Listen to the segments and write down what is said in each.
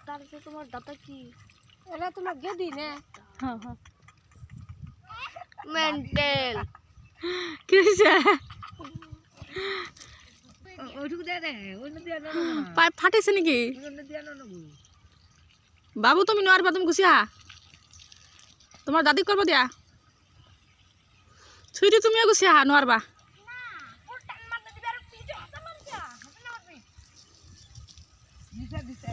তার যে তোমার দাতা কি এটা তোমার গেদি না হ্যাঁ হ্যাঁ মেন্টাল কি হইছে ওইটুকু দে দে ওই নদী আনো না পাইপ ফাটিছে নাকি ওই নদী আনো না বাবু তুমি নোয়ারবা তুমি গুছিয়া তোমার দাদি করবো দিয়া ছুইটি তুমিও গুছিয়া নোয়ারবা দিছে দিছে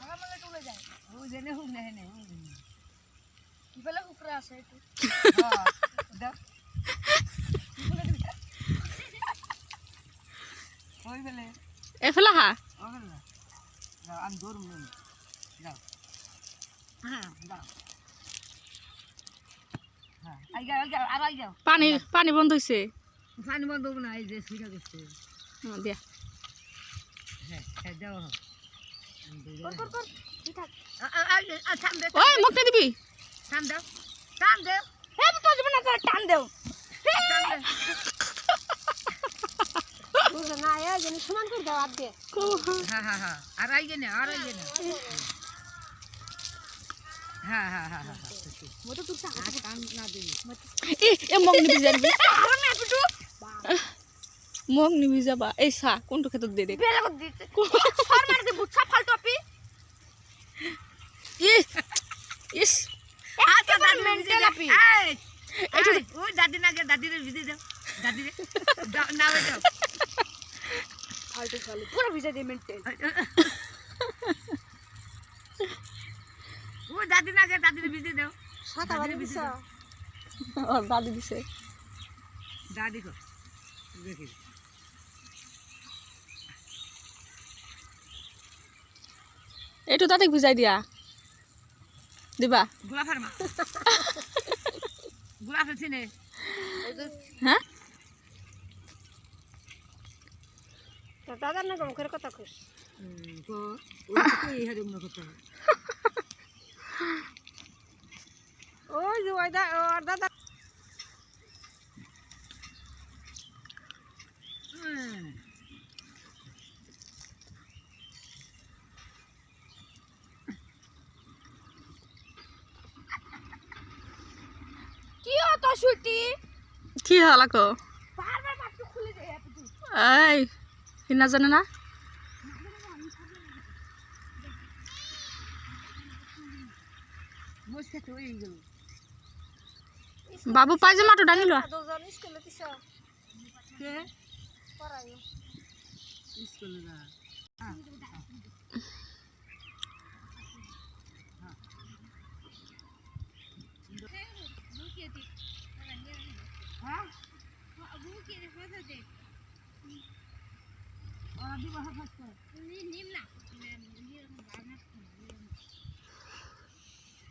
আমার মনে টুলে যায় ওই জেনে হুক না হেনে কি বলে হুকরা আছে একটু হ্যাঁ দাও ওই বলে এফেলা হা ওই না যাও আমি দৌড় মনে যাও হ্যাঁ যাও হ্যাঁ আই যাও আর আই যাও পানি পানি বন্ধ হইছে পানি বন্ধ হবে না এই যে সুইটা করছে দিয়া হ্যাঁ যাও কর কর কি থাক থাম দে ওই মুখ না দিবি থাম দাও থাম দে হে তো যাবে না টান দেও থাম দে বুঝো না এ জানি সমান করে দাও আগে হ্যাঁ হ্যাঁ হ্যাঁ আর আই গে না হ্যাঁ হ্যাঁ হ্যাঁ হ্যাঁ মতো তুই সা কাম না দিবি এ মুখ নিবি যাবি মুখ নিবি যাবা এই সা কোনটো ক্ষেত্রে দে দে বেলা করে দিতে সর মার দে বুচ্ছা ফালতু আপি ইস আচ্ছা দাদি মেন্টাল আপি এই ওই দাদি না গে দাদি রে ভিদি দাও দাদি রে না ওই দাও ফালতু ফালতু পুরো ভিজা দিয়ে মেন্টাল ওই দাদি না গে দাদি রে ভিদি দাও সাতা বারে দিছা ওর দাদি দিছে দাদি কো দেখি এইটো তাতে বুঝাই দিয়া দিবা গোলাপ ফার্মা গোলাপ চিনে হ্যাঁ তো দাদা না গম করে কথা কইস কো ওই তো এই হারে মনে কথা ওই যে ওই দাদা কি হতো ছুটি কি হল আকৌ বারবার পাটু খুলে দেয় আপনি এই হিনা জানে না মুসকে তো এই গেল বাবু পায়জামাটো ডাঙি লোৱা দুজন স্কুলে দিছা কে পড়াইও স্কুল না হ্যাঁ বুকে হতে দে ওরা দিব হাফাস্ত নিম না নিম বানা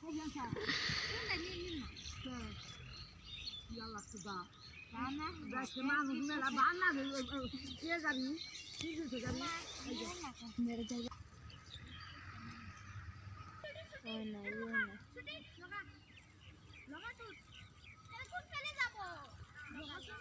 কোন জায়গা কোনটা নিম না তো ইয়ালা সুদা বানা দেখে মানুষ মেলা বানা কে জানি কি দিতে জানি মেরে জায়গা ওই না লগা লগা তো কোন ফেলে যাব লগা তো